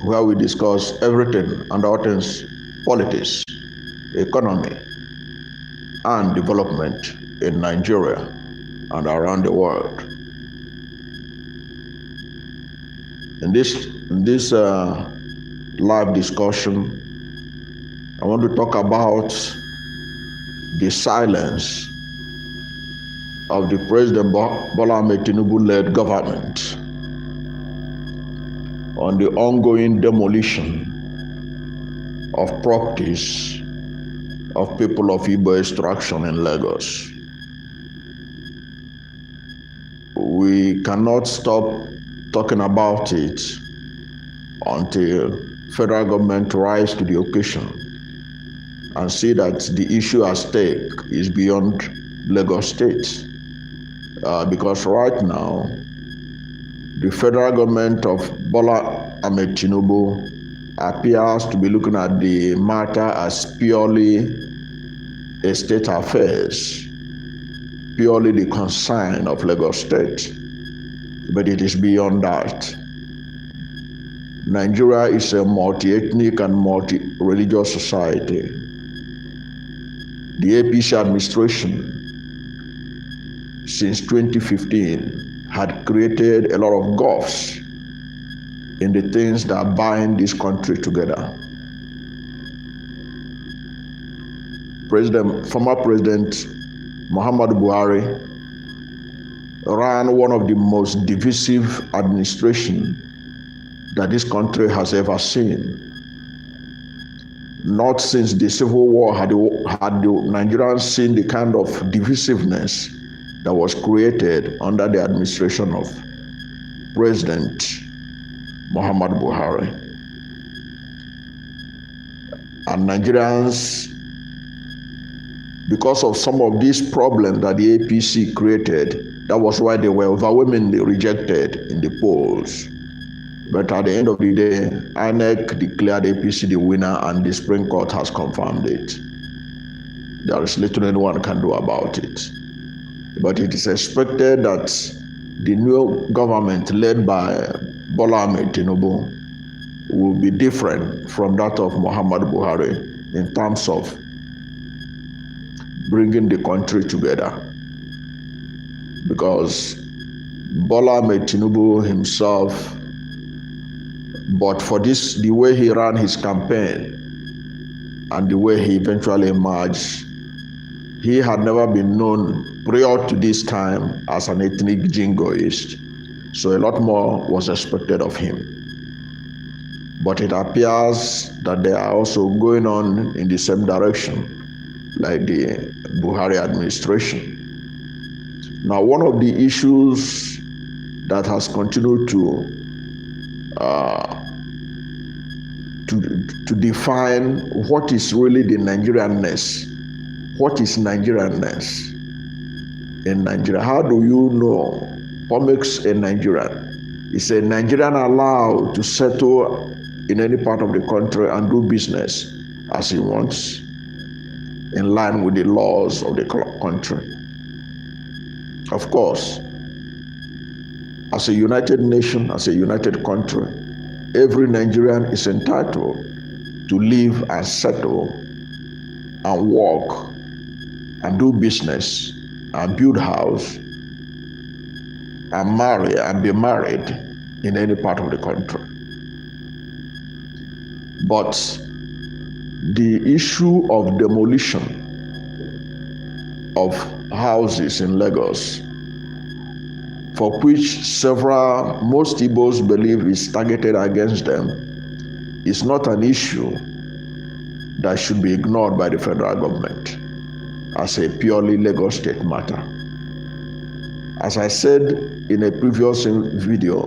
where we discuss everything and all things politics, economy, and development in Nigeria and around the world. In this live discussion, I want to talk about the silence of the President Bola Ahmed Tinubu-led government on the ongoing demolition of properties of people of Igbo extraction in Lagos. We cannot stop talking about it until federal government rise to the occasion and see that the issue at stake is beyond Lagos State. Because right now, the federal government of Bola Ahmed Tinubu appears to be looking at the matter as purely a state affairs, purely the concern of Lagos State. But it is beyond that. Nigeria is a multi-ethnic and multi-religious society. The APC administration, since 2015, had created a lot of gulfs in the things that bind this country together. Former President Muhammadu Buhari ran one of the most divisive administrations that this country has ever seen. Not since the Civil War had the Nigerians seen the kind of divisiveness that was created under the administration of President Muhammadu Buhari. And Nigerians, because of some of these problems that the APC created, that was why they were overwhelmingly rejected in the polls. But at the end of the day, INEC declared APC the winner, and the Supreme Court has confirmed it. There is little anyone can do about it. But it is expected that the new government led by Bola Ahmed Tinubu will be different from that of Muhammadu Buhari in terms of bringing the country together. Because Bola Ahmed Tinubu himself, but for this, the way he ran his campaign and the way he eventually emerged, he had never been known prior to this time as an ethnic jingoist. So a lot more was expected of him. But it appears that they are also going on in the same direction, like the Buhari administration. Now, one of the issues that has continued to define what is really the Nigerianness, what is Nigerianness in Nigeria. How do you know what makes a Nigerian? Is a Nigerian allowed to settle in any part of the country and do business as he wants, in line with the laws of the country? Of course, as a united nation, as a united country, every Nigerian is entitled to live and settle and work and do business and build house and marry and be married in any part of the country. But the issue of demolition of houses in Lagos, for which most Igbos believe is targeted against them, is not an issue that should be ignored by the federal government as a purely Lagos State matter. As I said in a previous video,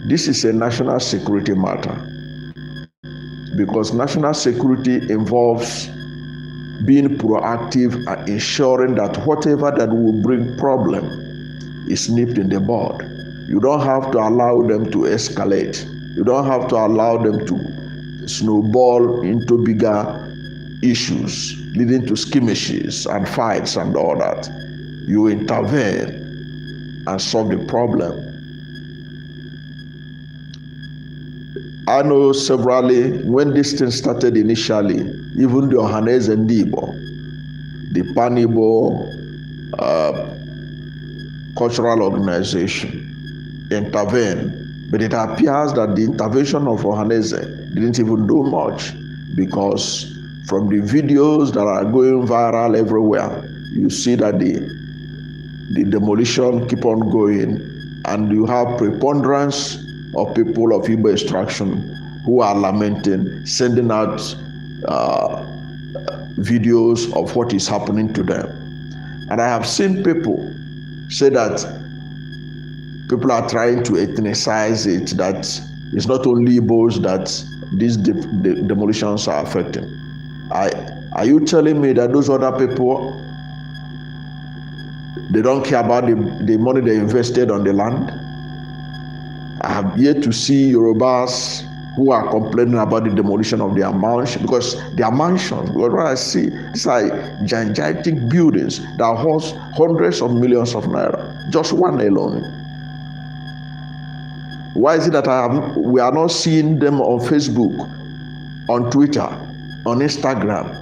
this is a national security matter, because national security involves being proactive and ensuring that whatever that will bring problem is nipped in the bud. You don't have to allow them to escalate. You don't have to allow them to snowball into bigger issues, leading to skirmishes and fights and all that. You intervene and solve the problem. I know severally when this thing started initially, even the Ohanese and the Igbo, the Pan-Igbo cultural organization intervened, but it appears that the intervention of Ohanese didn't even do much, because from the videos that are going viral everywhere, you see that the demolition keep on going, and you have preponderance of people of Igbo extraction who are lamenting, sending out videos of what is happening to them. And I have seen people say that people are trying to ethnicize it, that it's not only Igbos that these demolitions are affecting. Are you telling me that those other people, they don't care about the money they invested on the land? I have yet to see Yorubas who are complaining about the demolition of their mansions, because their mansions, what I see, it's like gigantic buildings that host hundreds of millions of naira, just one alone. Why is it that we are not seeing them on Facebook, on Twitter, on Instagram,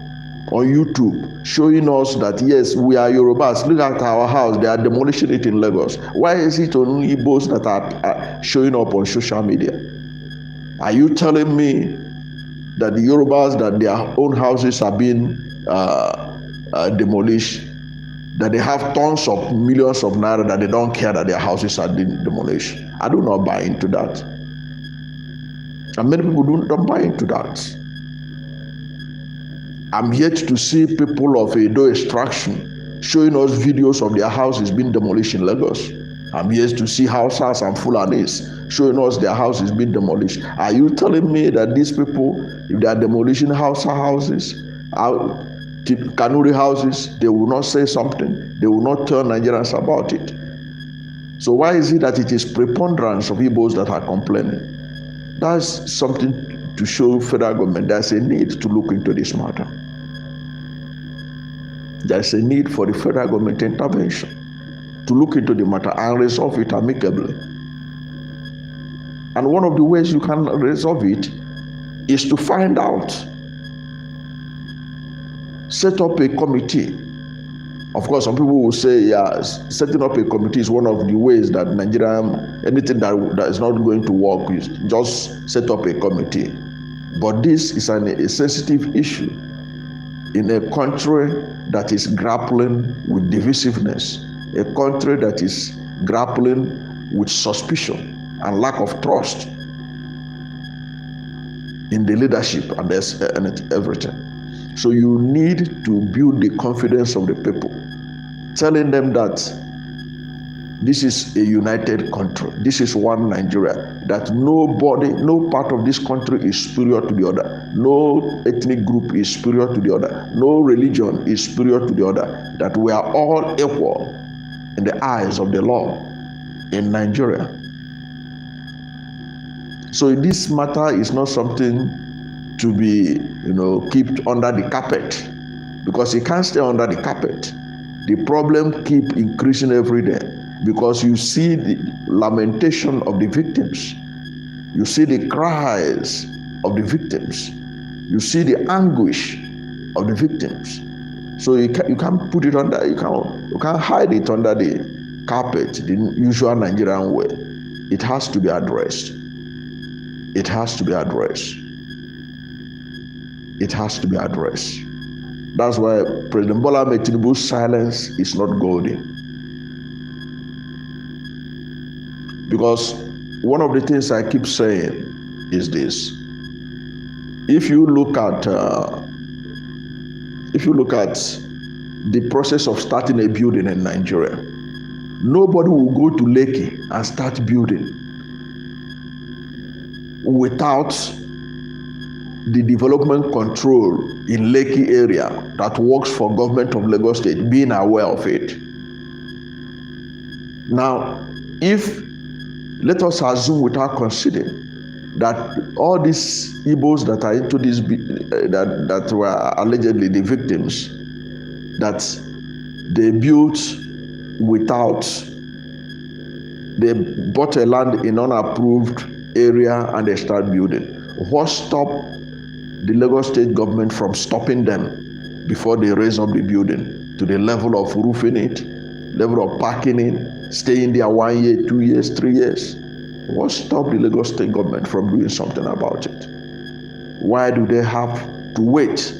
on YouTube, showing us that yes, we are Yorubas, look at our house, they are demolishing it in Lagos? Why is it only Igbos that are showing up on social media? Are you telling me that the Yorubas, that their own houses are being demolished, that they have tons of millions of naira, that they don't care that their houses are being demolished? I do not buy into that. And many people don't buy into that. I'm yet to see people of Edo extraction showing us videos of their houses being demolished in Lagos. I'm yet to see Hausas and Fulanis showing us their houses being demolished. Are you telling me that these people, if they are demolishing Hausa houses, Kanuri houses, they will not say something? They will not tell Nigerians about it? So why is it that it is preponderance of Igbos that are complaining? That's something to show federal government there's a need to look into this matter. There's a need for the federal government intervention to look into the matter and resolve it amicably. And one of the ways you can resolve it is to find out, set up a committee. Of course, some people will say, yeah, setting up a committee is one of the ways that anything that is not going to work, is just set up a committee. But this is a sensitive issue in a country that is grappling with divisiveness, a country that is grappling with suspicion and lack of trust in the leadership and everything. So you need to build the confidence of the people, telling them that this is a united country. This is one Nigeria. That nobody, no part of this country is superior to the other. No ethnic group is superior to the other. No religion is superior to the other. That we are all equal in the eyes of the law in Nigeria. So this matter is not something to be, kept under the carpet, because it can't stay under the carpet. The problem keep increasing every day, because you see the lamentation of the victims, you see the cries of the victims, you see the anguish of the victims. So you can't put it under, you can't hide it under the carpet the usual Nigerian way. It has to be addressed. It has to be addressed. It has to be addressed. That's why President Bola Ahmed Tinubu's silence is not golden. Because one of the things I keep saying is this: if you look at the process of starting a building in Nigeria, nobody will go to Lekki and start building without the development control in Lekki area that works for government of Lagos State being aware of it. Now, let us assume without considering that all these Igbos that are into this, that were allegedly the victims, that they built they bought a land in unapproved area and they start building. What stopped the Lagos state government from stopping them before they raise up the building to the level of roofing it, level of parking it, staying there 1 year, 2 years, 3 years? What stopped the Lagos state government from doing something about it? Why do they have to wait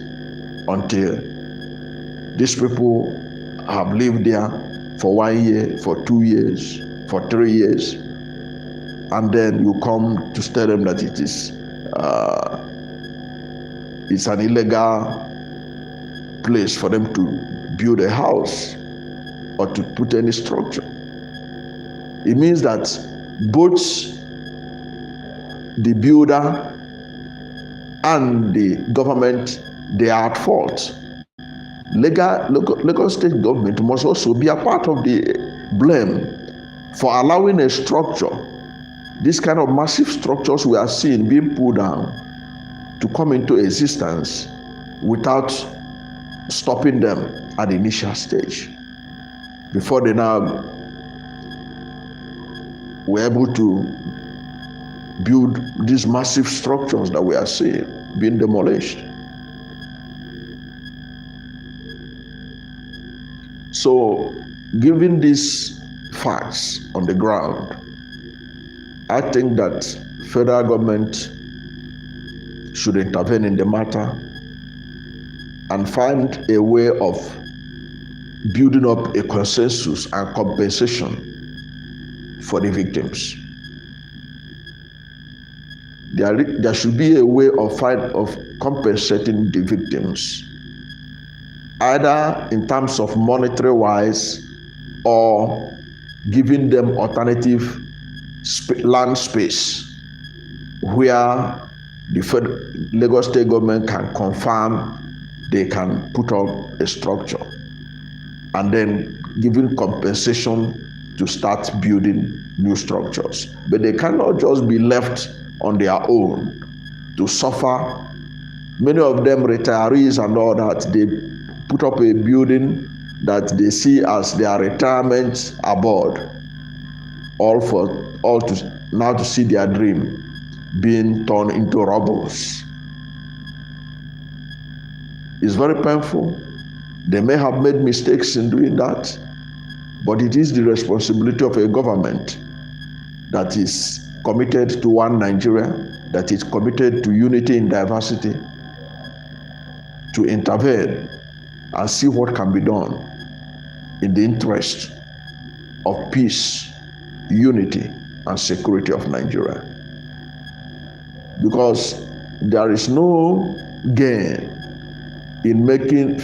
until these people have lived there for 1 year, for 2 years, for 3 years, and then you come to tell them that it's an illegal place for them to build a house or to put any structure? It means that both the builder and the government, they are at fault. Lagos state government must also be a part of the blame for allowing a structure, this kind of massive structures we are seeing being pulled down, to come into existence without stopping them at the initial stage, before they now were able to build these massive structures that we are seeing being demolished. So, given these facts on the ground, I think that federal government should intervene in the matter and find a way of building up a consensus and compensation for the victims. There should be a way of compensating the victims, either in terms of monetary wise or giving them alternative land space where the Lagos state government can confirm they can put up a structure, and then giving compensation to start building new structures. But they cannot just be left on their own to suffer. Many of them retirees and all that, they put up a building that they see as their retirement abode, all to now to see their dream being turned into rubbles. It's very painful. They may have made mistakes in doing that, but it is the responsibility of a government that is committed to one Nigeria, that is committed to unity in diversity, to intervene and see what can be done in the interest of peace, unity, and security of Nigeria. Because there is no gain in making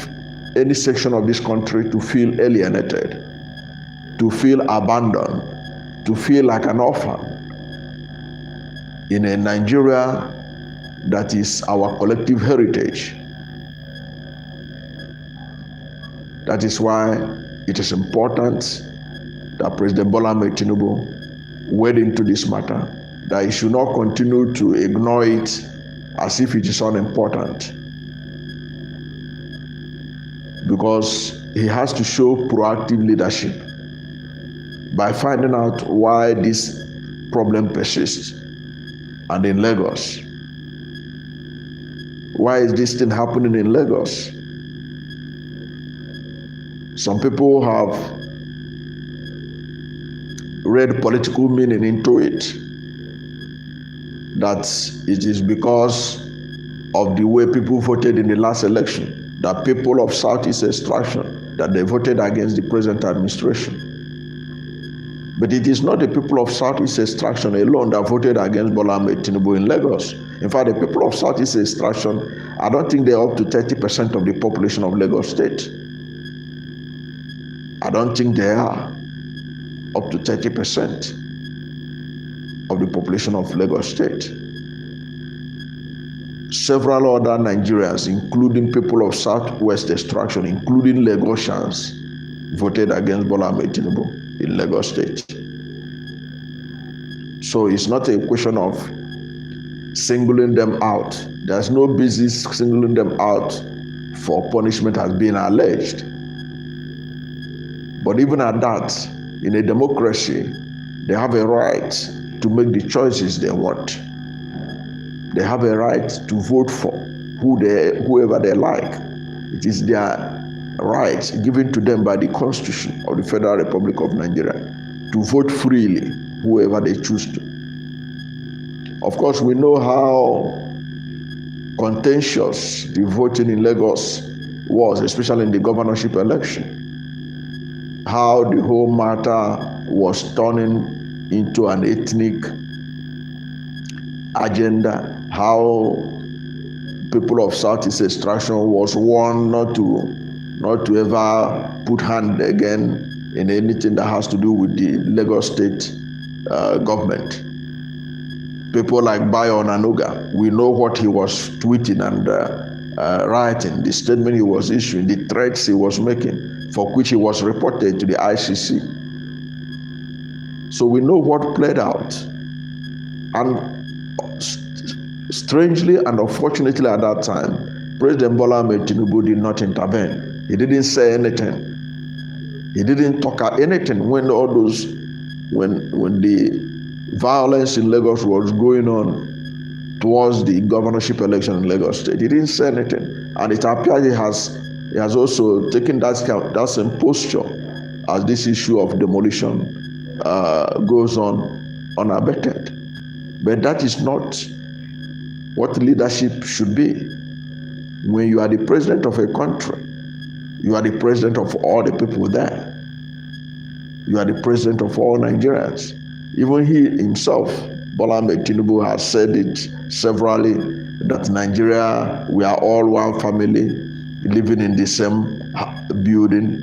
any section of this country to feel alienated, to feel abandoned, to feel like an orphan in a Nigeria that is our collective heritage. That is why it is important that President Bola Ahmed Tinubu wade into this matter, that he should not continue to ignore it as if it is unimportant, because he has to show proactive leadership by finding out why this problem persists. And in Lagos, why is this thing happening in Lagos? Some people have read political meaning into it, that it is because of the way people voted in the last election, that people of Southeast extraction, that they voted against the present administration. But it is not the people of Southeast extraction alone that voted against Bola Ahmed Tinubu in Lagos. In fact, the people of Southeast extraction, I don't think they're up to 30% of the population of Lagos State. I don't think they are up to 30% of the population of Lagos State. Several other Nigerians, including people of Southwest extraction, including Lagosians, voted against Bola Ahmed Tinubu in Lagos State. So it's not a question of singling them out. There's no basis singling them out for punishment has been alleged. But even at that, in a democracy, they have a right to make the choices they want. They have a right to vote for whoever they like. It is their right given to them by the Constitution of the Federal Republic of Nigeria to vote freely whoever they choose to. Of course, we know how contentious the voting in Lagos was, especially in the governorship election. How the whole matter was turning into an ethnic agenda. How people of Southeast extraction was warned not to ever put hand again in anything that has to do with the Lagos state government. People like Bayo Nanuga, we know what he was tweeting and writing, the statement he was issuing, the threats he was making, for which he was reported to the ICC. So we know what played out. And strangely and unfortunately at that time, President Bola Ahmed Tinubu did not intervene. He didn't say anything. He didn't talk anything when the violence in Lagos was going on towards the governorship election in Lagos State. He didn't say anything, and it appears he has also taken that same posture as this issue of demolition goes on unabated. But that is not what leadership should be. When you are the president of a country, you are the president of all the people there. You are the president of all Nigerians. Even he himself, Bola Ahmed Tinubu, has said it severally that Nigeria, we are all one family living in the same building,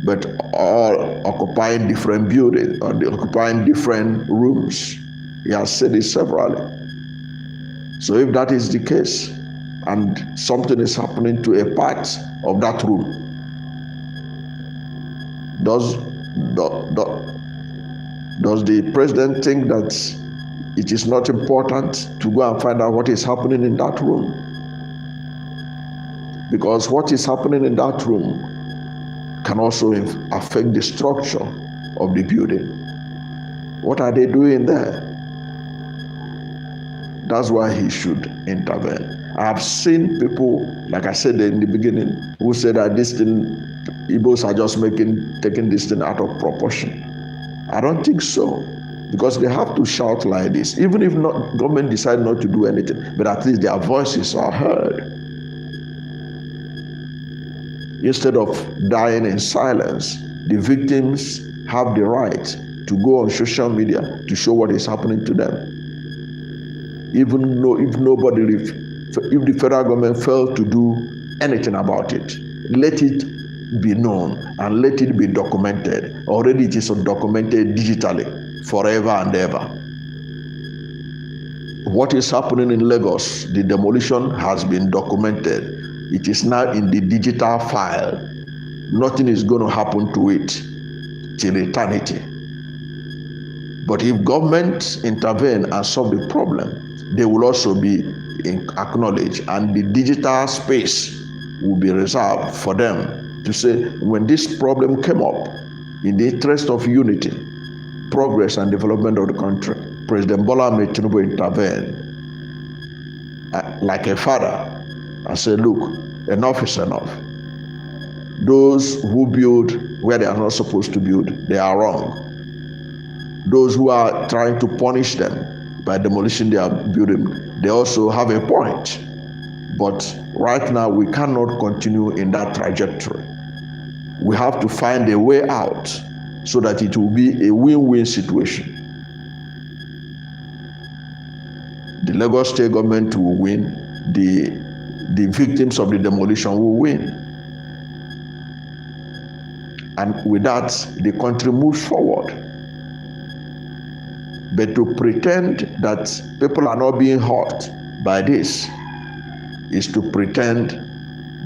but all occupying different buildings or occupying different rooms. He has said it severally. So if that is the case, and something is happening to a part of that room, does the president think that it is not important to go and find out what is happening in that room? Because what is happening in that room can also affect the structure of the building. What are they doing there? That's why he should intervene. I have seen people, like I said in the beginning, who said that this thing, Igbos are just taking this thing out of proportion. I don't think so, because they have to shout like this, even if government decide not to do anything, but at least their voices are heard. Instead of dying in silence, the victims have the right to go on social media to show what is happening to them. Even though if the federal government failed to do anything about it, let it be known and let it be documented. Already it is documented digitally forever and ever. What is happening in Lagos, the demolition has been documented. It is now in the digital file. Nothing is going to happen to it till eternity. But if government intervene and solve the problem, they will also be acknowledged, and the digital space will be reserved for them to say, when this problem came up, in the interest of unity, progress and development of the country, President Bola Ahmed Tinubu intervened like a father and said, look, enough is enough. Those who build where they are not supposed to build, they are wrong. Those who are trying to punish them by demolishing their building, they also have a point. But right now, we cannot continue in that trajectory. We have to find a way out so that it will be a win-win situation. The Lagos state government will win, the victims of the demolition will win. And with that, the country moves forward. But to pretend that people are not being hurt by this is to pretend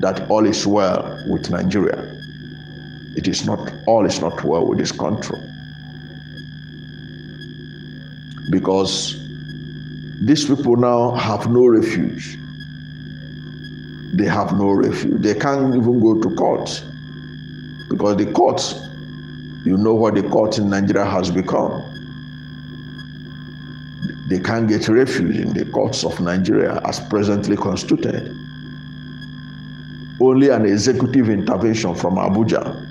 that all is well with Nigeria. It is not, all is not well with this country. Because these people now have no refuge. They have no refuge. They can't even go to court. Because the courts, you know what the court in Nigeria has become. They can't get refuge in the courts of Nigeria as presently constituted. Only an executive intervention from Abuja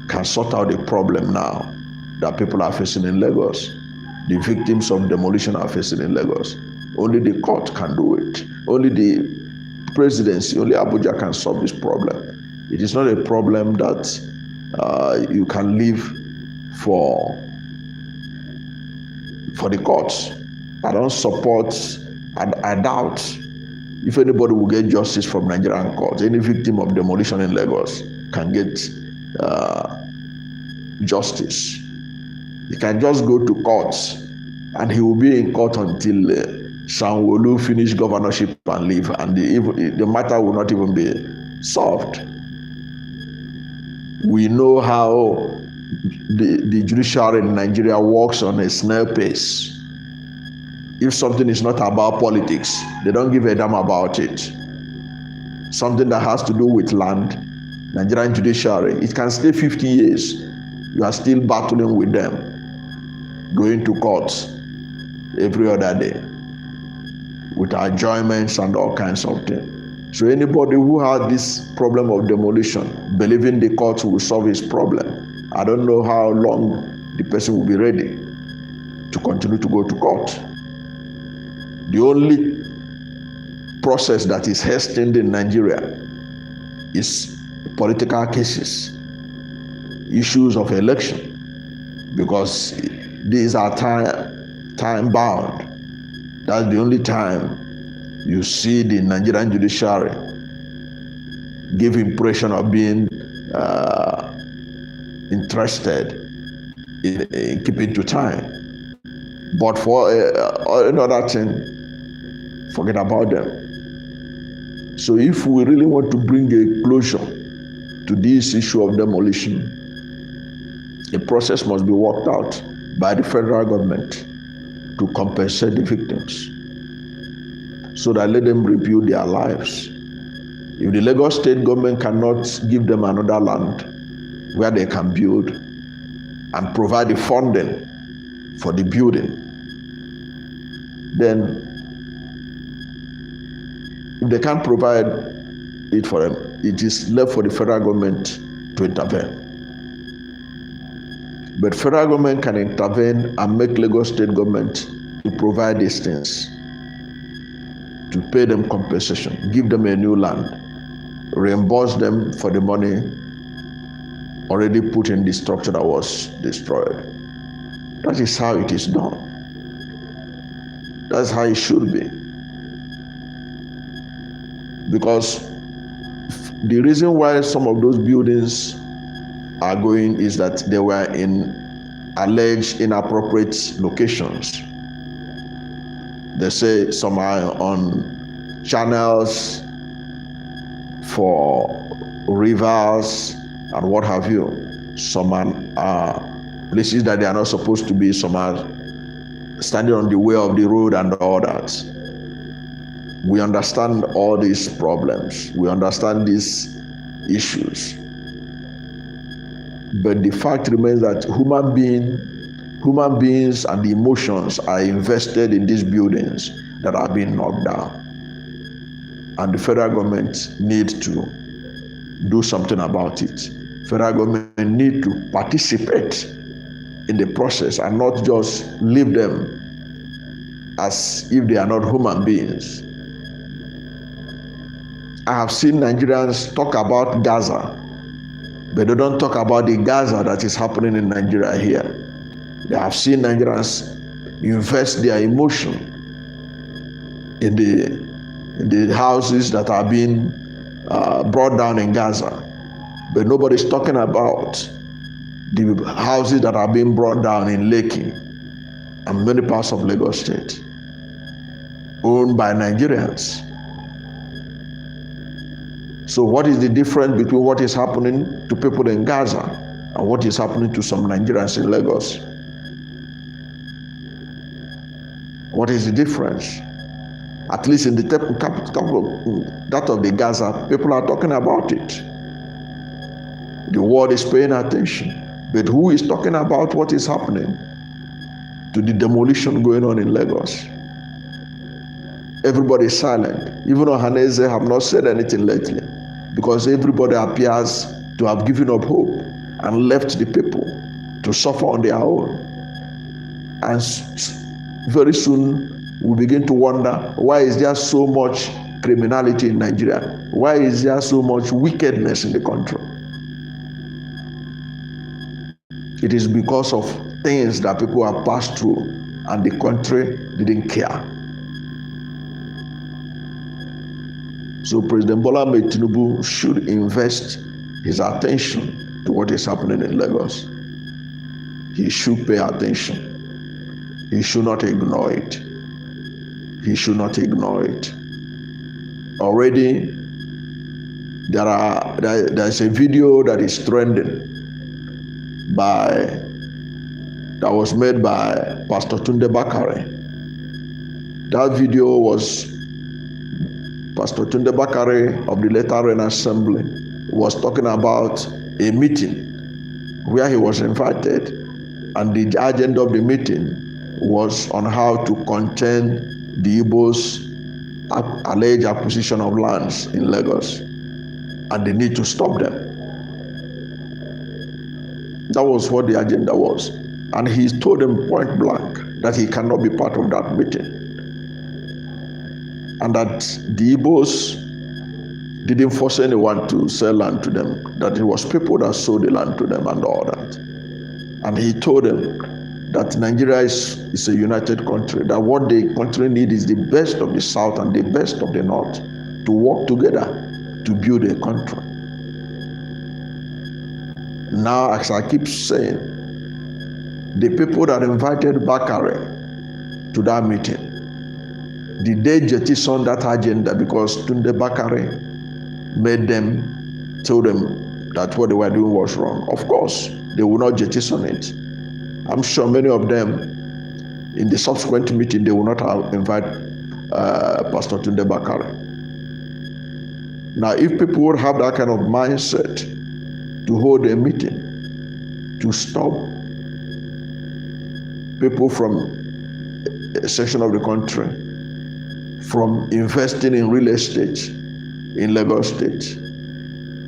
can sort out the problem now that people are facing in Lagos. The victims of demolition are facing in Lagos. Only the court can do it. Only the presidency, only Abuja can solve this problem. It is not a problem that you can leave for the courts. I don't support, I doubt if anybody will get justice from Nigerian courts. Any victim of demolition in Lagos can get justice. He can just go to courts and he will be in court until Sanwo-Olu finish governorship and leave, and the matter will not even be solved. We know how the judiciary in Nigeria works on a snail pace. If something is not about politics, they don't give a damn about it. Something that has to do with land, Nigerian judiciary, it can stay 50 years. You are still battling with them, going to courts every other day with adjournments and all kinds of things. So anybody who has this problem of demolition, believing the courts will solve his problem, I don't know how long the person will be ready to continue to go to court. The only process that is hastened in Nigeria is political cases, issues of election, because these are time bound. That's the only time you see the Nigerian judiciary give impression of being interested in keeping to time. But for another thing, forget about them. So if we really want to bring a closure to this issue of demolition, a process must be worked out by the federal government to compensate the victims, so that let them rebuild their lives. If the Lagos state government cannot give them another land where they can build and provide the funding for the building, then if they can't provide it for them, it is left for the federal government to intervene. But federal government can intervene and make Lagos state government to provide these things, to pay them compensation, give them a new land, reimburse them for the money already put in the structure that was destroyed. That is how it is done. That's how it should be. Because the reason why some of those buildings are going is that they were in alleged inappropriate locations. They say some are on channels for rivers and what have you. Some are places that they are not supposed to be. Some are standing on the way of the road and all that. We understand all these problems. We understand these issues. But the fact remains that human beings and the emotions are invested in these buildings that are being knocked down. And the federal government needs to do something about it. Federal government need to participate in the process and not just leave them as if they are not human beings. I have seen Nigerians talk about Gaza, but they don't talk about the Gaza that is happening in Nigeria here. They have seen Nigerians invest their emotion in the houses that are being brought down in Gaza, but nobody's talking about the houses that are being brought down in Lekki and many parts of Lagos State, owned by Nigerians. So what is the difference between what is happening to people in Gaza and what is happening to some Nigerians in Lagos? What is the difference? At least in the capital, that of the Gaza, people are talking about it. The world is paying attention. But who is talking about what is happening to the demolition going on in Lagos. Everybody is silent. Even Ohaneze have not said anything lately, because everybody appears to have given up hope and left the people to suffer on their own. And very soon we begin to wonder, why is there so much criminality in Nigeria? Why is there so much wickedness in the country? It is because of things that people have passed through and the country didn't care. So President Bola Ahmed Tinubu should invest his attention to what is happening in Lagos. He should pay attention. He should not ignore it. He should not ignore it. Already, there's a video that is trending that was made by Pastor Tunde Bakare. That video was Pastor Tunde Bakare of the Latter Rain Assembly was talking about a meeting where he was invited, and the agenda of the meeting was on how to contain the Igbos' alleged acquisition of lands in Lagos, and they need to stop them. That was what the agenda was. And he told them point blank that he cannot be part of that meeting. And that the Igbos didn't force anyone to sell land to them, that it was people that sold the land to them and all that. And he told them that Nigeria is a united country, that what the country needs is the best of the South and the best of the North to work together to build a country. Now, as I keep saying, the people that invited Bakare to that meeting, did they jettison that agenda because Tunde Bakare made them, told them that what they were doing was wrong? Of course, they will not jettison it. I'm sure many of them, in the subsequent meeting, they will not have invited Pastor Tunde Bakare. Now, if people would have that kind of mindset to hold a meeting to stop people from a section of the country from investing in real estate in Lagos State.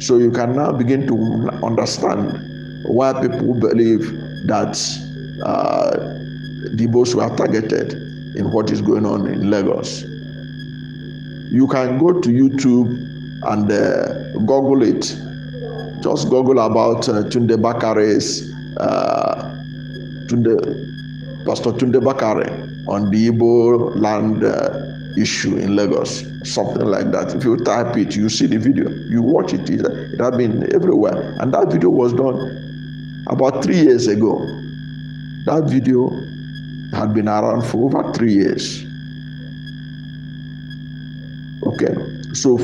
So you can now begin to understand why people believe that the Igbos were targeted in what is going on in Lagos. You can go to YouTube and Google it. Just Google about Tunde Bakare's Pastor Tunde Bakare on the Igbo land issue in Lagos, something like that. If you type it, you see the video. You watch it. It has been everywhere. And that video was done about 3 years ago. That video had been around for over 3 years. Okay. So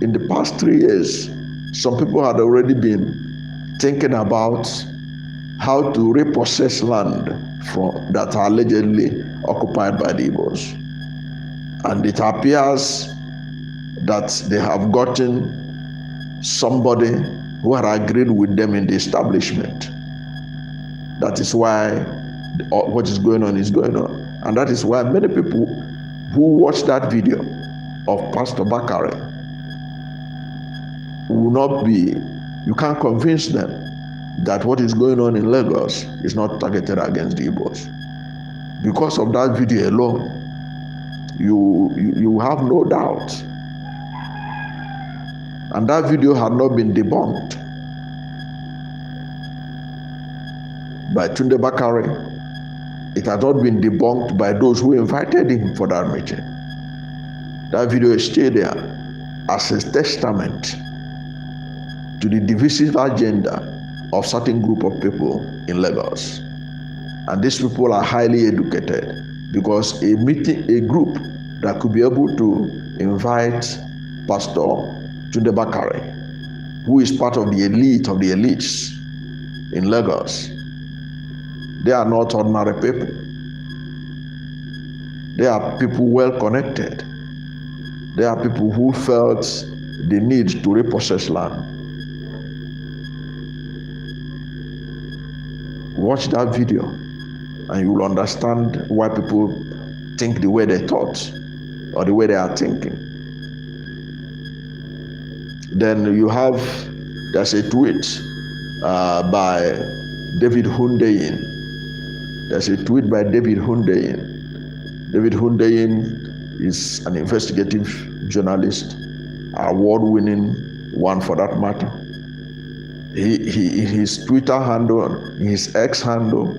in the past 3 years, some people had already been thinking about how to repossess land that are allegedly occupied by the Igbos. And it appears that they have gotten somebody who had agreed with them in the establishment. That is why what is going on is going on. And that is why many people who watch that video of Pastor Bakare will not be, you can't convince them that what is going on in Lagos is not targeted against the Igbos. Because of that video alone, you have no doubt. And that video had not been debunked by Tunde Bakare. It had not been debunked by those who invited him for that meeting. That video is still there as a testament to the divisive agenda of certain group of people in Lagos. And these people are highly educated, because a group that could be able to invite Pastor Tunde Bakare, who is part of the elite of the elites in Lagos, they are not ordinary people. They are people well connected. They are people who felt the need to repossess land. Watch that video and you will understand why people think the way they thought or the way they are thinking. Then there's a tweet by David Hundeyin. There's a tweet by David Hundeyin. David Hundeyin is an investigative journalist, award-winning one for that matter. His Twitter handle, his X handle,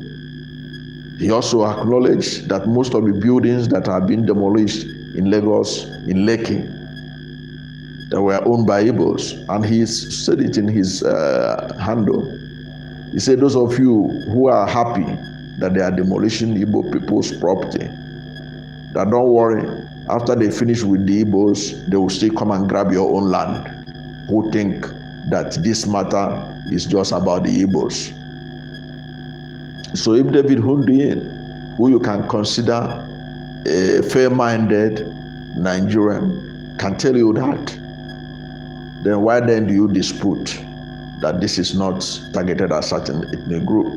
he also acknowledged that most of the buildings that have been demolished in Lagos, in Lekki, that were owned by Igbos. And he said it in his handle. He said, those of you who are happy that they are demolishing Igbo people's property, that don't worry, after they finish with the Igbos, they will still come and grab your own land, who think that this matter is just about the Igbos. So if David Hundeyin, who you can consider a fair-minded Nigerian, can tell you that, then why then do you dispute that this is not targeted at certain ethnic group?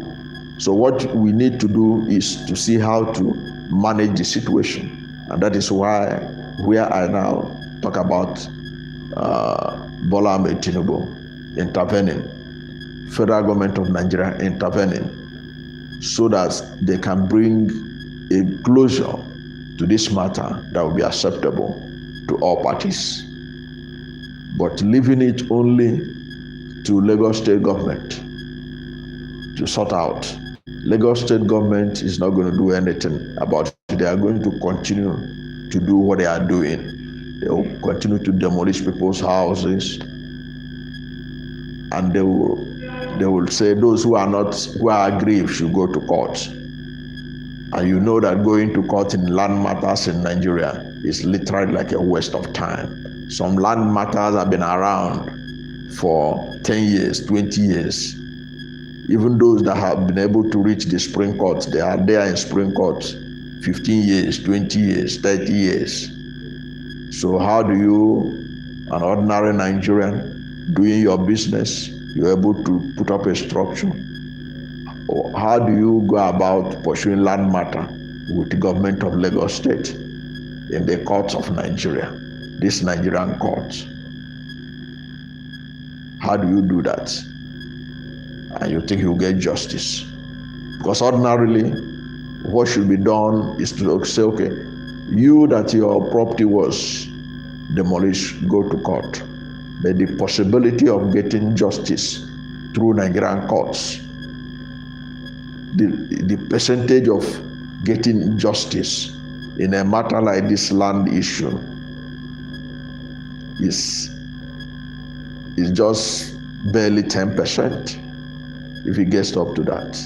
So what we need to do is to see how to manage the situation. And that is why where I now talk about Bola Ahmed Tinubu intervening, federal government of Nigeria intervening, so that they can bring a closure to this matter that will be acceptable to all parties. But leaving it only to Lagos State government to sort out. Lagos State government is not going to do anything about it. They are going to continue to do what they are doing. They will continue to demolish people's houses, and they will say those who are aggrieved should go to court. And you know that going to court in land matters in Nigeria is literally like a waste of time. Some land matters have been around for 10 years, 20 years. Even those that have been able to reach the Supreme Court, they are there in Supreme Court 15 years, 20 years, 30 years. So how do you, an ordinary Nigerian, doing your business, you're able to put up a structure? Or how do you go about pursuing land matter with the government of Lagos State in the courts of Nigeria, these Nigerian courts? How do you do that? And you think you'll get justice? Because ordinarily, what should be done is to say, okay, you that your property was demolished, go to court. But the possibility of getting justice through Nigerian courts, the percentage of getting justice in a matter like this land issue is just barely 10%. If it gets up to that.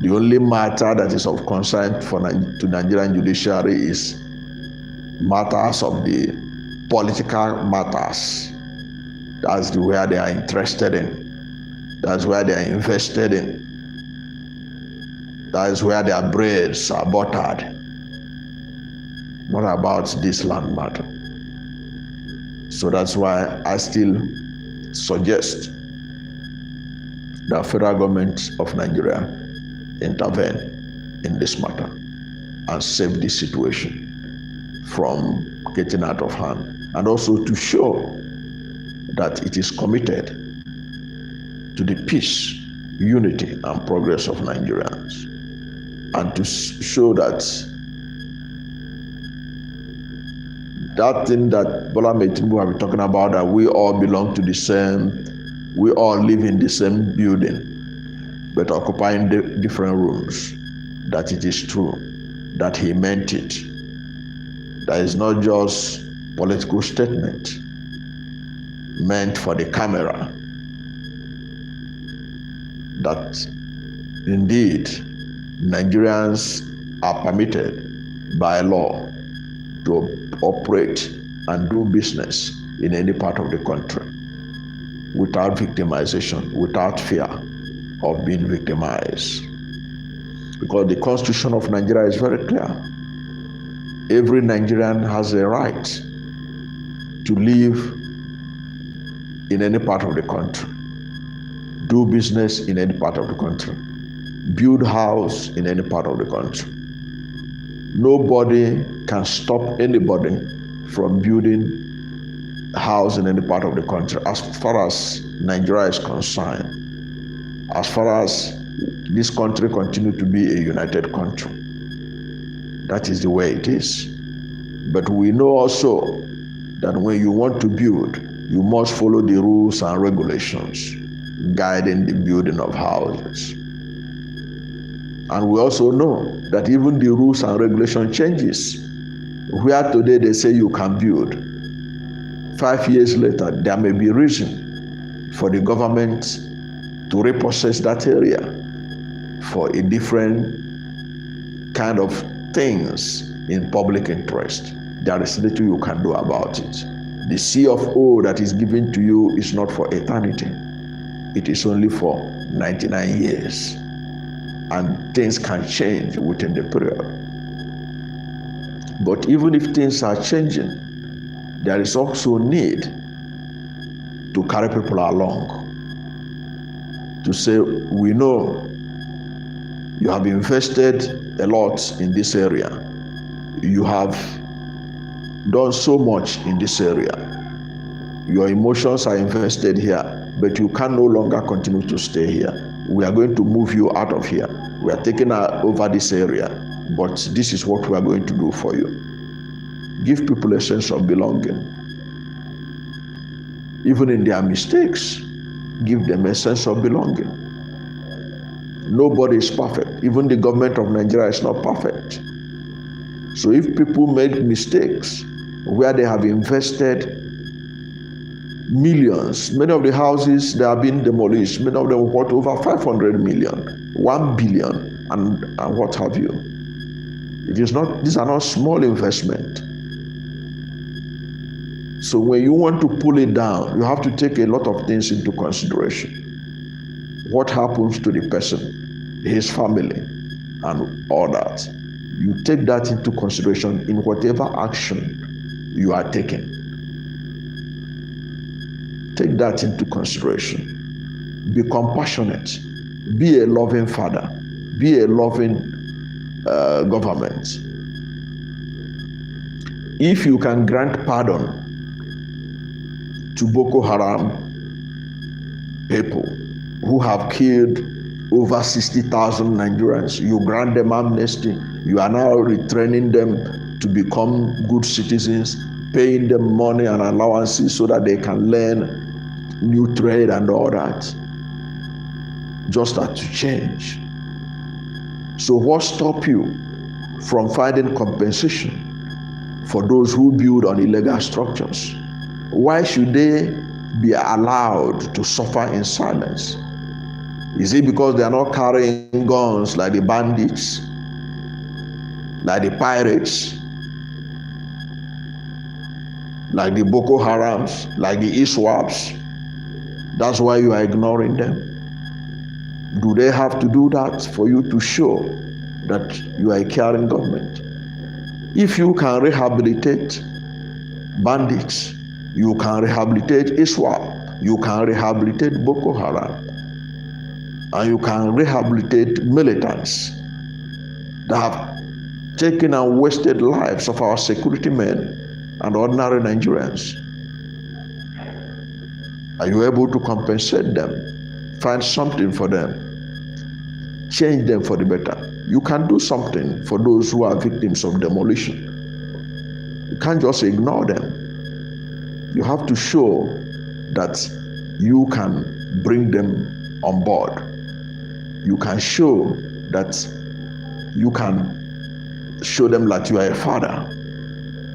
The only matter that is of concern to Nigerian judiciary is matters of the political matters. That's where they are interested in. That's where they are invested in. That is where their breads are buttered. Not about this land matter. So that's why I still suggest the federal government of Nigeria intervene in this matter and save this situation from getting out of hand, and also to show that it is committed to the peace, unity, and progress of Nigerians, and to show that thing that Bola Ahmed Tinubu have been talking about, that we all belong to the same, we all live in the same building, but occupying different rooms, that it is true, that he meant it. That is not just political statement meant for the camera. That indeed Nigerians are permitted by law to operate and do business in any part of the country without victimization, without fear of being victimized. Because the Constitution of Nigeria is very clear. Every Nigerian has a right to live in any part of the country, do business in any part of the country, build house in any part of the country. Nobody can stop anybody from building house in any part of the country as far as Nigeria is concerned, as far as this country continues to be a united country. That is the way it is. But we know also that when you want to build, you must follow the rules and regulations guiding the building of houses. And we also know that even the rules and regulation changes. Where today they say you can build, 5 years later there may be reason for the government to repossess that area for a different kind of things in public interest. There is little you can do about it. The CFO that is given to you is not for eternity. It is only for 99 years. And things can change within the period. But even if things are changing, there is also need to carry people along. To say, we know you have invested a lot in this area. You have done so much in this area. Your emotions are invested here, but you can no longer continue to stay here. We are going to move you out of here. We are taking over this area, but this is what we are going to do for you. Give people a sense of belonging. Even in their mistakes, give them a sense of belonging. Nobody is perfect. Even the government of Nigeria is not perfect. So if people make mistakes where they have invested millions, many of the houses that have been demolished, many of them worth over 500 million, 1 billion, and what have you. These are not small investment. So when you want to pull it down, you have to take a lot of things into consideration. What happens to the person, his family, and all that. You take that into consideration in whatever action you are taking. Take that into consideration. Be compassionate. Be a loving father. Be a loving government. If you can grant pardon to Boko Haram people who have killed over 60,000 Nigerians, you grant them amnesty. You are now retraining them to become good citizens, paying them money and allowances so that they can learn new trade and all that. Just that to change. So what stops you from finding compensation for those who build on illegal structures? Why should they be allowed to suffer in silence? Is it because they are not carrying guns like the bandits, like the pirates, like the Boko Harams, like the ISWAPs? That's why you are ignoring them. Do they have to do that for you to show that you are a caring government? If you can rehabilitate bandits, you can rehabilitate ISWAP, you can rehabilitate Boko Haram, and you can rehabilitate militants that have taken and wasted lives of our security men and ordinary Nigerians. Are you able to compensate them? Find something for them. Change them for the better. You can do something for those who are victims of demolition. You can't just ignore them. You have to show that you can bring them on board. You can show that you can show them that you are a father.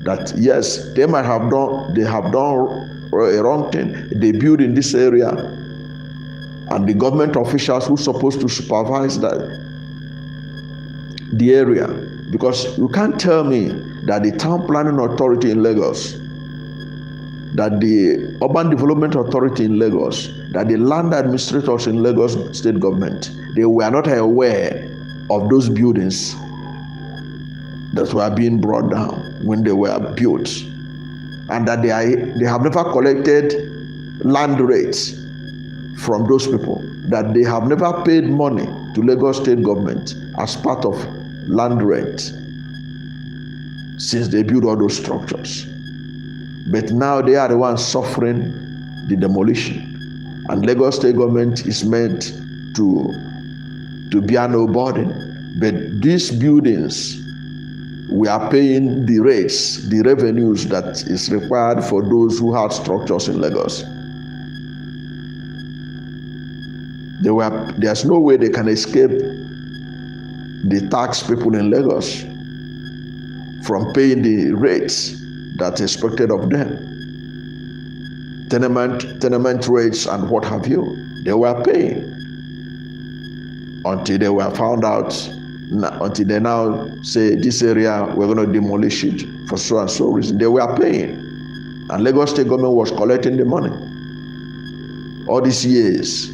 That yes, they have done a wrong thing. They build in this area, and the government officials who are supposed to supervise the area, because you can't tell me that the town planning authority in Lagos, that the urban development authority in Lagos, that the land administrators in Lagos state government, they were not aware of those buildings that were being brought down when they were built, and that they have never collected land rates from those people, that they have never paid money to Lagos state government as part of land rent since they built all those structures. But now they are the ones suffering the demolition, and Lagos state government is meant to bear no burden. But these buildings, we are paying the rates, the revenues that is required for those who have structures in Lagos. There's no way they can escape the tax people in Lagos from paying the rates that's expected of them. Tenement rates and what have you, they were paying until they were found out, until they now say this area we're going to demolish it for so and so reason. They were paying, and Lagos state government was collecting the money all these years.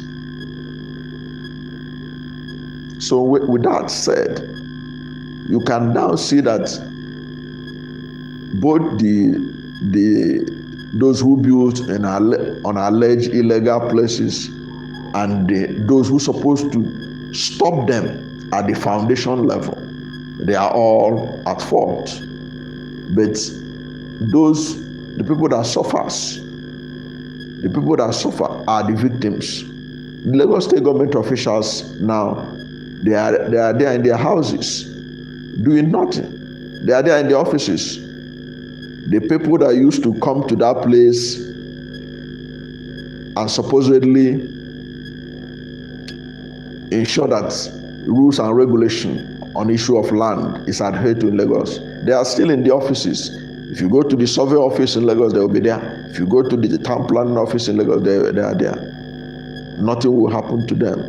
So with that said, you can now see that both those who built on alleged illegal places and those who supposed to stop them at the foundation level, they are all at fault. But the people that suffer are the victims. The Lagos state government officials now, they are there in their houses doing nothing. They are there in the offices. The people that used to come to that place and supposedly ensure that rules and regulation on issue of land is adhered to in Lagos, they are still in the offices. If you go to the survey office in Lagos, they will be there. If you go to the town planning office in Lagos, they are there. Nothing will happen to them.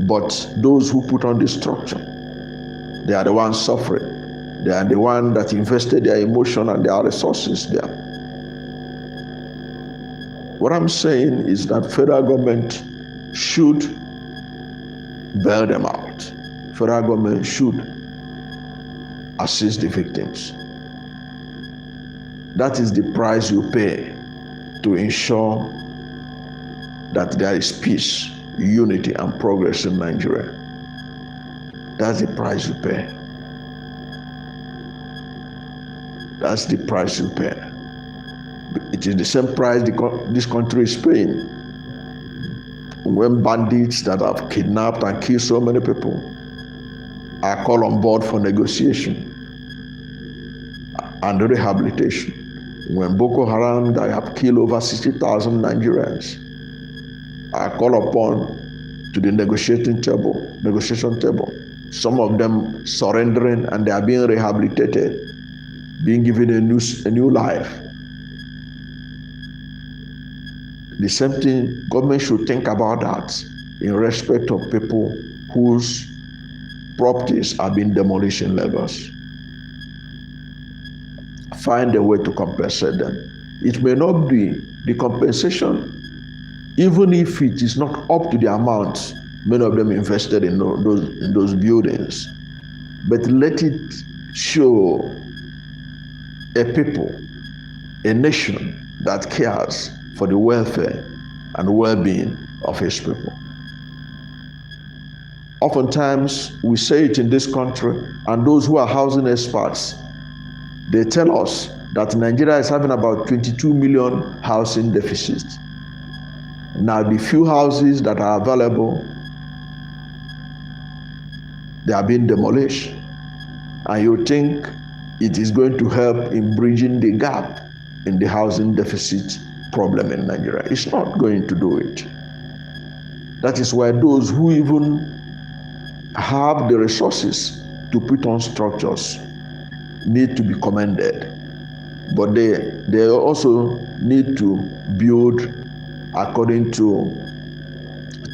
But those who put on the structure, they are the ones suffering. They are the ones that invested their emotion and their resources there. What I'm saying is that federal government should bail them out. Federal government should assist the victims. That is the price you pay to ensure that there is peace, unity, and progress in Nigeria. That's the price you pay. That's the price you pay. It is the same price this country is paying when bandits that have kidnapped and killed so many people are called on board for negotiation and rehabilitation. When Boko Haram that have killed over 60,000 Nigerians are called upon to the negotiation table, some of them surrendering and they are being rehabilitated, being given a new life. The same thing, government should think about that in respect of people whose properties are being demolished in Lagos. Find a way to compensate them. It may not be the compensation, even if it is not up to the amount many of them invested in those buildings, but let it show a people, a nation that cares for the welfare and well-being of his people. Oftentimes, we say it in this country, and those who are housing experts, they tell us that Nigeria is having about 22 million housing deficit. Now, the few houses that are available, they are being demolished. And you think it is going to help in bridging the gap in the housing deficit problem in Nigeria. It's not going to do it. That is why those who even have the resources to put on structures need to be commended. But they also need to build according to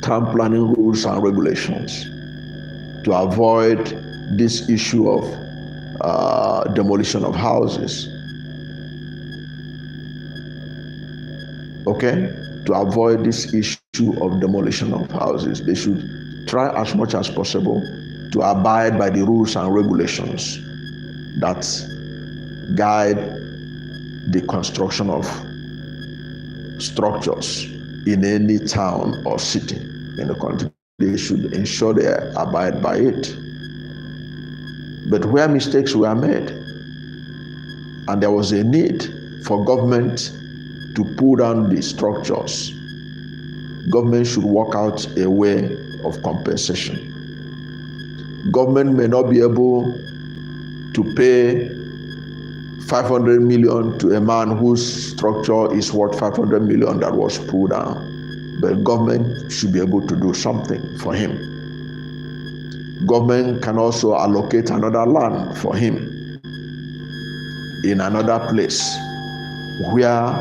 town planning rules and regulations to avoid this issue of demolition of houses. Okay? To avoid this issue of demolition of houses, they should try as much as possible to abide by the rules and regulations that guide the construction of structures in any town or city in the country. they should ensure they abide by it. But where mistakes were made, and there was a need for government to pull down the structures, government should work out a way of compensation. Government may not be able to pay 500 million to a man whose structure is worth 500 million that was pulled down, but government should be able to do something for him. Government can also allocate another land for him in another place where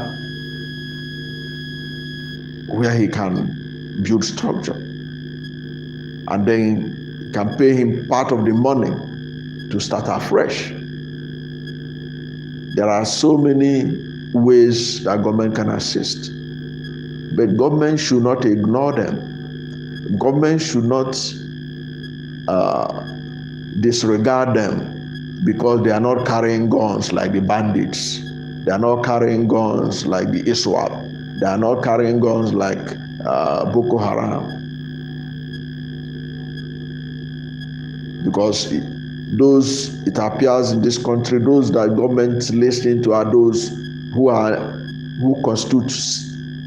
he can build structure, and then can pay him part of the money to start afresh. There are so many ways that government can assist, but government should not ignore them. Government should not disregard them because they are not carrying guns like the bandits. They are not carrying guns like the ISWAP. They are not carrying guns like Boko Haram. Because it appears in this country, those that government listening to are those who constitute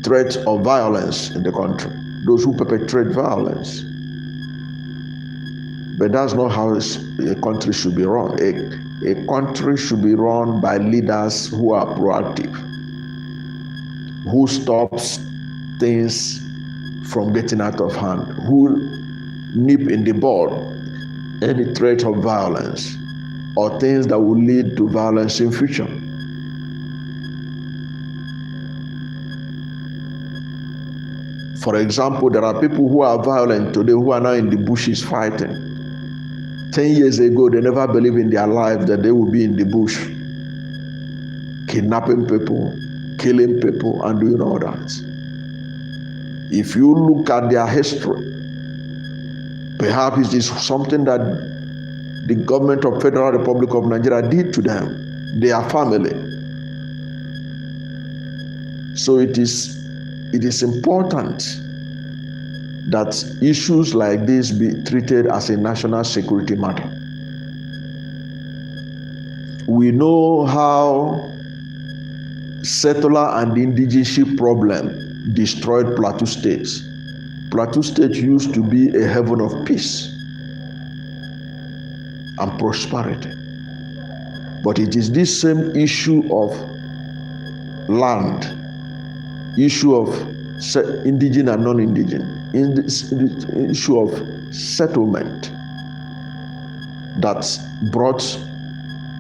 threat of violence in the country, those who perpetrate violence. But that's not how a country should be run. A country should be run by leaders who are proactive, who stops things from getting out of hand, who nip in the bud any threat of violence or things that will lead to violence in future. For example, there are people who are violent today who are now in the bushes fighting. 10 years ago, they never believed in their life that they would be in the bush, kidnapping people, killing people, and doing all that. If you look at their history, perhaps it is something that the government of Federal Republic of Nigeria did to them, their family. So it is important that issues like this be treated as a national security matter. We know how settler and indigenous problem destroyed Plateau State. Plateau State used to be a heaven of peace and prosperity. But it is this same issue of land, issue of indigenous and non-indigenous, in this issue of settlement that brought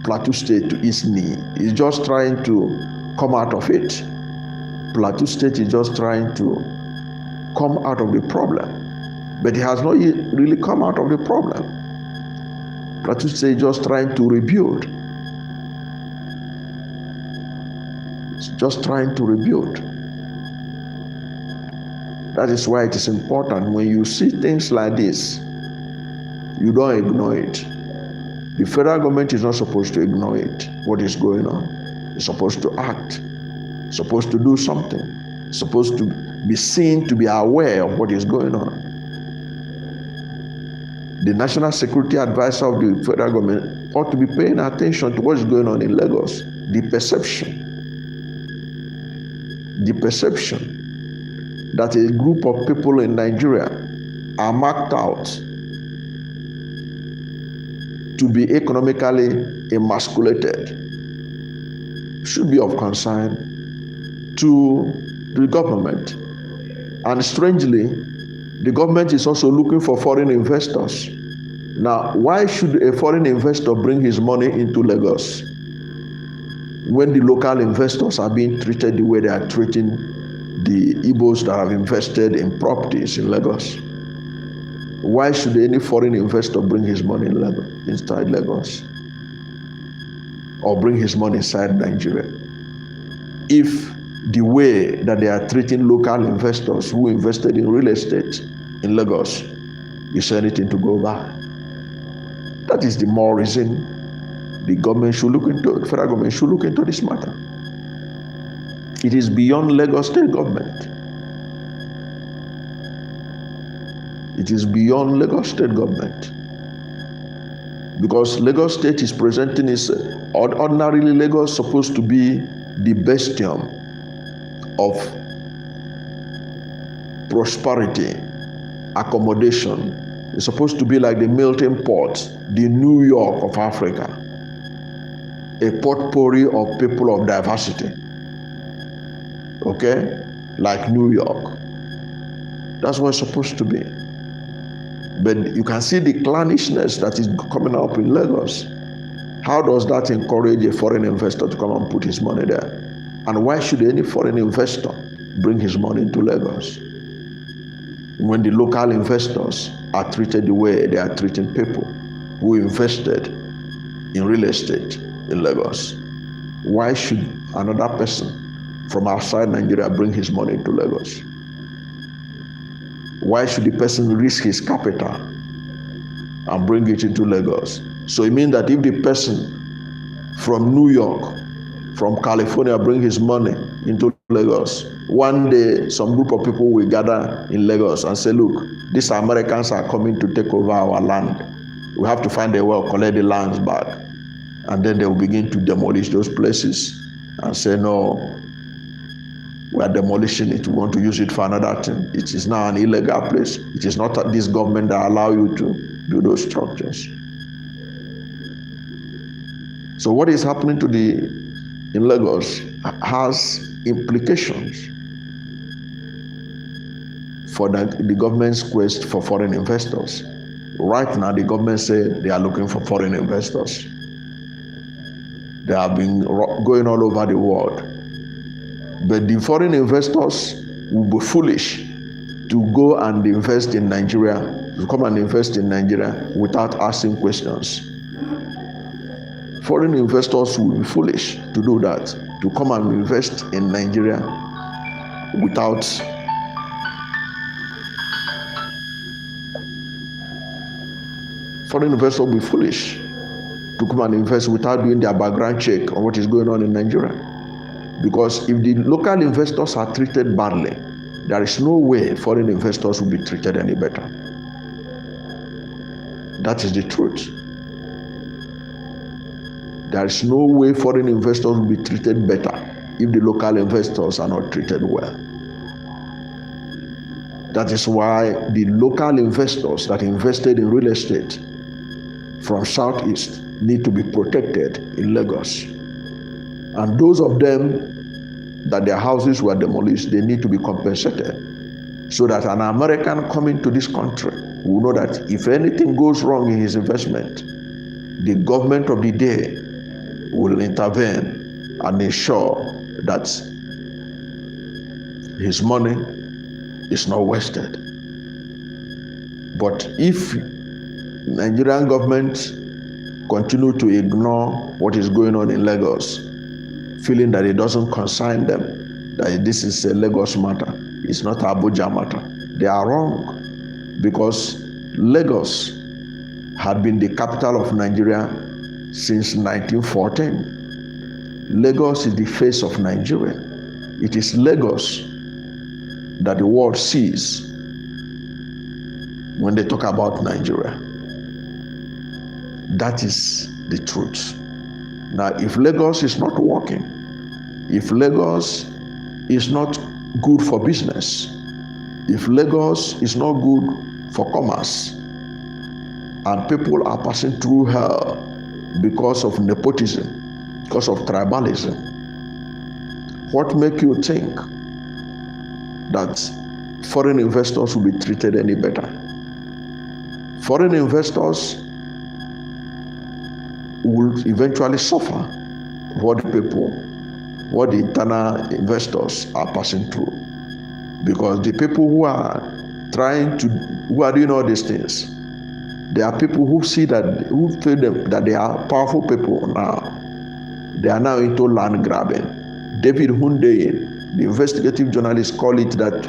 Plateau State to its knee. It's just trying to come out of it. Plateau State is just trying to come out of the problem, but it has not yet really come out of the problem. Plateau State is just trying to rebuild. It's just trying to rebuild. That is why it is important when you see things like this, you don't ignore it. The federal government is not supposed to ignore it, what is going on. It's supposed to act, it's supposed to do something, it's supposed to be seen, to be aware of what is going on. The National Security Advisor of the federal government ought to be paying attention to what is going on in Lagos. The perception that a group of people in Nigeria are marked out to be economically emasculated should be of concern to the government. And strangely, the government is also looking for foreign investors. Now, why should a foreign investor bring his money into Lagos when the local investors are being treated the way they are treating the Igbos that have invested in properties in Lagos? Why should any foreign investor bring his money in Lagos, inside Lagos, or bring his money inside Nigeria, if the way that they are treating local investors who invested in real estate in Lagos is anything to go by? That is the more reason the government should look into it, the federal government should look into this matter. It is beyond Lagos state government. It is beyond Lagos State government. Because Lagos State is presenting its ordinarily Lagos supposed to be the bastion of prosperity, accommodation. It's supposed to be like the melting pot, the New York of Africa, a potpourri of people of diversity. Okay? Like New York. That's what it's supposed to be. But you can see the clannishness that is coming up in Lagos. How does that encourage a foreign investor to come and put his money there? And why should any foreign investor bring his money into Lagos when the local investors are treated the way they are treating people who invested in real estate in Lagos? Why should another person from outside Nigeria bring his money into Lagos? Why should the person risk his capital and bring it into Lagos? So it means that if the person from New York, from California bring his money into Lagos, one day some group of people will gather in Lagos and say, look, these Americans are coming to take over our land. We have to find a way to collect the lands back. And then they will begin to demolish those places and say, no, we are demolishing it. We want to use it for another thing. It is now an illegal place. It is not this government that allow you to do those structures. So what is happening in Lagos has implications for the government's quest for foreign investors. Right now, the government said they are looking for foreign investors. They have been going all over the world. But the foreign investors will be foolish to go and invest in Nigeria, to come and invest in Nigeria without asking questions. Foreign investors will be foolish to do that, to come and invest in Nigeria without foreign investors will be foolish to come and invest without doing their background check on what is going on in Nigeria. Because if the local investors are treated badly, there is no way foreign investors will be treated any better. That is the truth. There is no way foreign investors will be treated better if the local investors are not treated well. That is why the local investors that invested in real estate from Southeast need to be protected in Lagos. And those of them that their houses were demolished, they need to be compensated so that an American coming to this country will know that if anything goes wrong in his investment, the government of the day will intervene and ensure that his money is not wasted. But if Nigerian government continue to ignore what is going on in Lagos, feeling that it doesn't concern them, that this is a Lagos matter, it's not Abuja matter, they are wrong. Because Lagos had been the capital of Nigeria since 1914. Lagos is the face of Nigeria. It is Lagos that the world sees when they talk about Nigeria. That is the truth. Now, if Lagos is not working, if Lagos is not good for business, if Lagos is not good for commerce, and people are passing through hell because of nepotism, because of tribalism, what makes you think that foreign investors will be treated any better? Foreign investors will eventually suffer what the internal investors are passing through. Because the people who are doing all these things, there are people who feel that they are powerful people now. They are now into land grabbing. David Hundeyin, the investigative journalist, call it that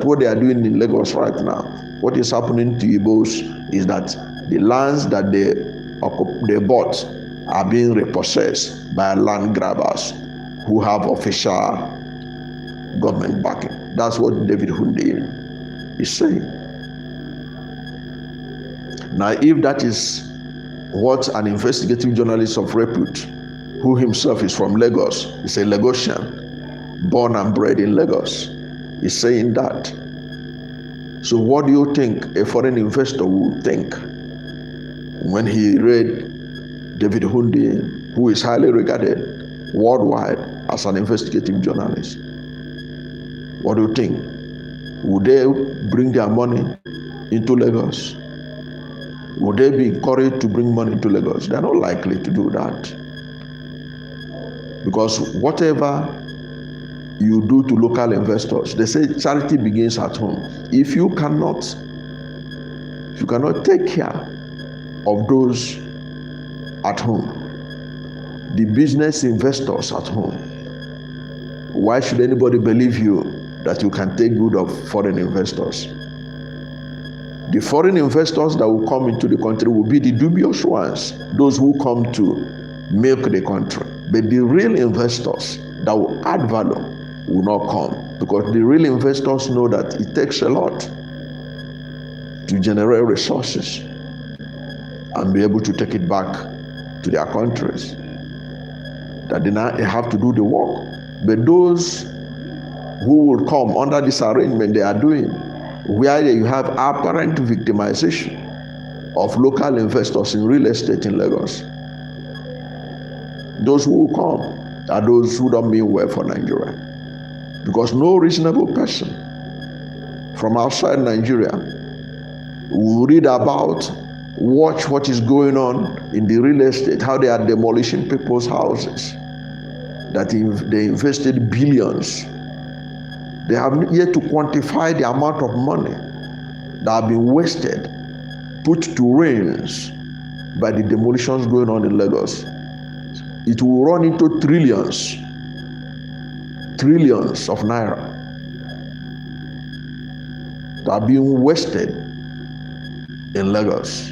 what they are doing in Lagos right now, what is happening to Igbos is that the lands that they bought are being repossessed by land grabbers who have official government backing. That's what David Hundeyin is saying. Now, if that is what an investigative journalist of repute, who himself is from Lagos, is a Lagosian, born and bred in Lagos, is saying that, so what do you think a foreign investor would think when he read David Hunde, who is highly regarded worldwide as an investigative journalist? What do you think? Would they bring their money into Lagos? Would they be encouraged to bring money into Lagos? They are not likely to do that. Because whatever you do to local investors, they say charity begins at home. If you cannot take care of those at home, the business investors at home, why should anybody believe you that you can take good of foreign investors? The foreign investors that will come into the country will be the dubious ones, those who come to milk the country. But the real investors that will add value will not come, because the real investors know that it takes a lot to generate resources and be able to take it back to their countries, that they have to do the work. But those who will come under this arrangement they are doing, where you have apparent victimization of local investors in real estate in Lagos, those who will come are those who don't mean well for Nigeria. Because no reasonable person from outside Nigeria will read about, watch what is going on in the real estate, how they are demolishing people's houses, that they invested billions. They have yet to quantify the amount of money that have been wasted, put to rains by the demolitions going on in Lagos. It will run into trillions of naira that are being wasted in Lagos.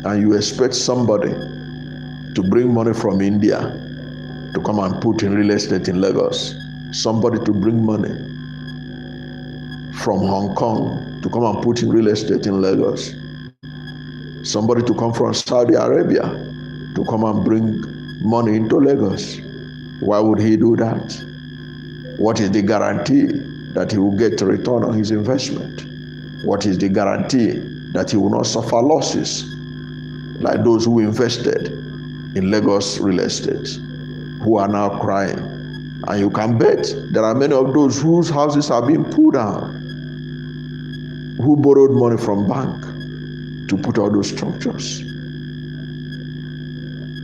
And you expect somebody to bring money from India to come and put in real estate in Lagos, somebody to bring money from Hong Kong to come and put in real estate in Lagos, somebody to come from Saudi Arabia to come and bring money into Lagos. Why would he do that? What is the guarantee that he will get a return on his investment? What is the guarantee that he will not suffer losses like those who invested in Lagos real estate, who are now crying? And you can bet there are many of those whose houses are being pulled down, who borrowed money from bank to put all those structures.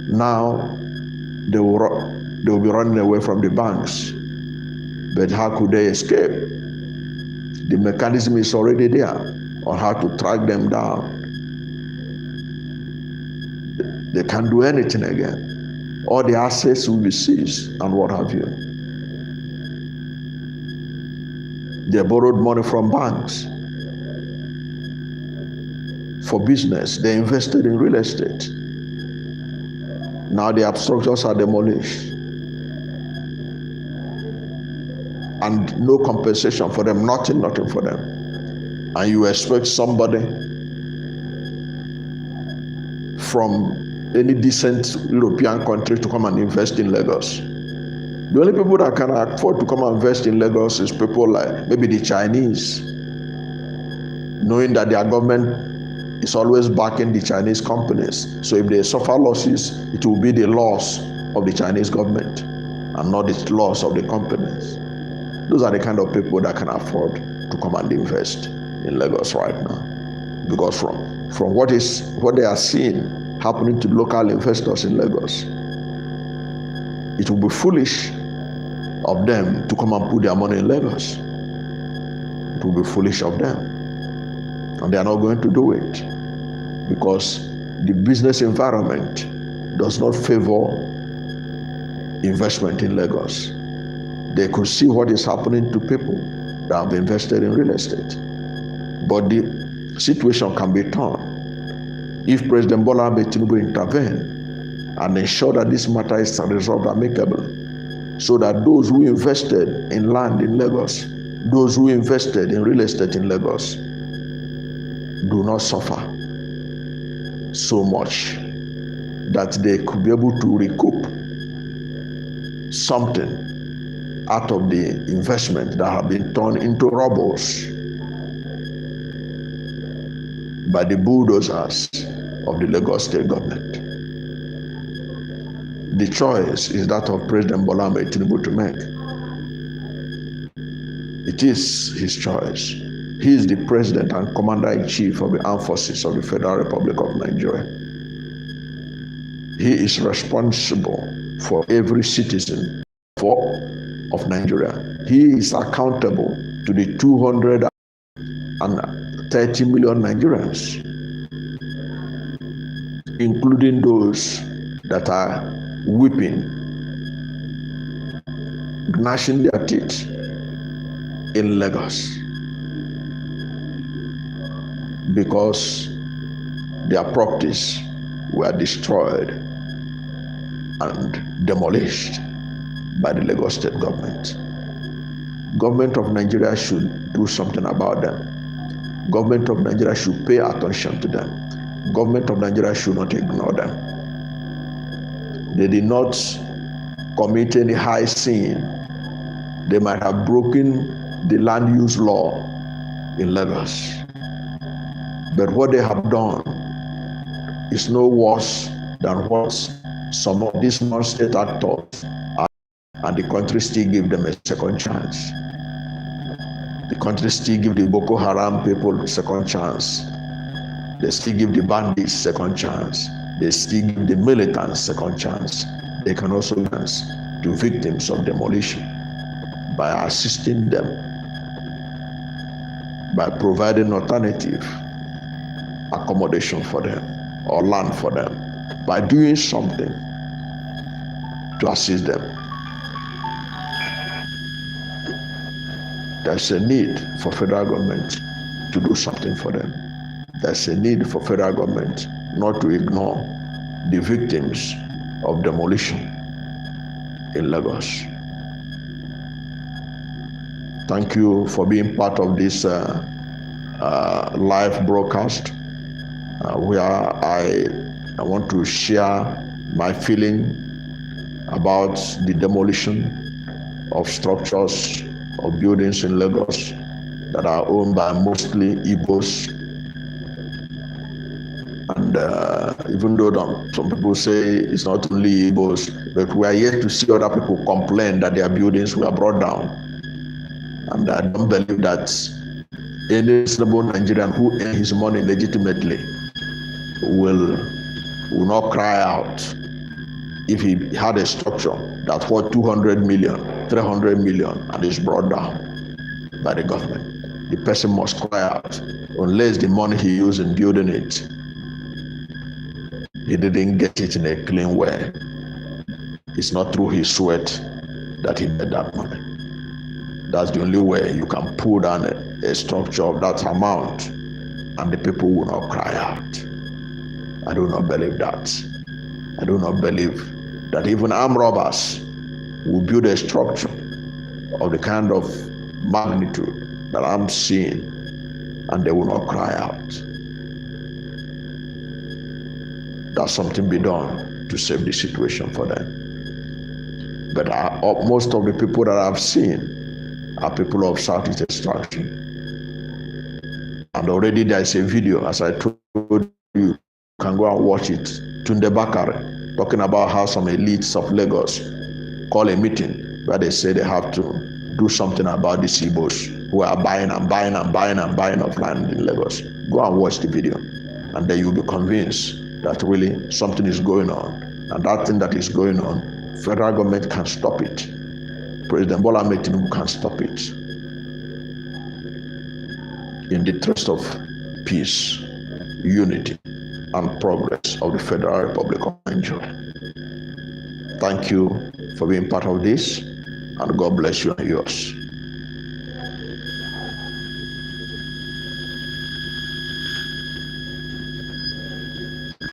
Now they will be running away from the banks. But how could they escape? The mechanism is already there on how to track them down. They can't do anything again. All the assets will be seized and what have you. They borrowed money from banks for business. They invested in real estate. Now their structures are demolished. And no compensation for them, nothing for them. And you expect somebody from any decent European country to come and invest in Lagos. The only people that can afford to come and invest in Lagos is people like maybe the Chinese, knowing that their government is always backing the Chinese companies. So if they suffer losses, it will be the loss of the Chinese government and not the loss of the companies. Those are the kind of people that can afford to come and invest in Lagos right now. Because from what they are seeing happening to local investors in Lagos, it will be foolish of them to come and put their money in Lagos. It will be foolish of them. And they are not going to do it because the business environment does not favor investment in Lagos. They could see what is happening to people that have invested in real estate. But the situation can be turned if President Bola Ahmed Tinubu intervene and ensure that this matter is resolved amicably, so that those who invested in land in Lagos, those who invested in real estate in Lagos, do not suffer so much that they could be able to recoup something out of the investment that have been turned into rubbles by the bulldozers of the Lagos state government. The choice is that of President Bola Ahmed Tinubu to make. It is his choice. He is the president and commander-in-chief of the armed forces of the Federal Republic of Nigeria. He is responsible for every citizen of Nigeria. He is accountable to the 230 million Nigerians, including those that are weeping, gnashing their teeth in Lagos because their properties were destroyed and demolished by the Lagos state government. Government of Nigeria should do something about them. Government of Nigeria should pay attention to them. Government of Nigeria should not ignore them. They did not commit any high sin. They might have broken the land use law in Lagos. But what they have done is no worse than what some of these non-state actors are, and the country still give them a second chance. The country still give the Boko Haram people a second chance. They still give the bandits second chance. They still give the militants second chance. They can also chance to victims of demolition by assisting them, by providing alternative accommodation for them or land for them, by doing something to assist them. There's a need for federal government to do something for them. There's a need for federal government not to ignore the victims of demolition in Lagos. Thank you for being part of this live broadcast where I want to share my feeling about the demolition of structures of buildings in Lagos that are owned by mostly Igbos. And even though some people say it's not only Igbos, but we are yet to see other people complain that their buildings were brought down. And I don't believe that any reasonable Nigerian who earns his money legitimately will not cry out if he had a structure that's worth 200 million, 300 million, and is brought down by the government. The person must cry out, unless the money he used in building it, he didn't get it in a clean way. It's not through his sweat that he made that money. That's the only way you can pull down a structure of that amount and the people will not cry out. I do not believe that. I do not believe that even armed robbers will build a structure of the kind of magnitude that I'm seeing and they will not cry out. That something be done to save the situation for them. But most of the people that I've seen are people of Southeast extraction. And already there is a video, as I told you, you can go and watch it. Tunde Bakare talking about how some elites of Lagos call a meeting where they say they have to do something about the Igbos who are buying of land in Lagos. Go and watch the video, and then you'll be convinced that really something is going on. And that thing that is going on, federal government can stop it. President Bola Ahmed Tinubu can stop it in the interest of peace, unity, and progress of the Federal Republic of Nigeria. Thank you for being part of this, and God bless you and yours.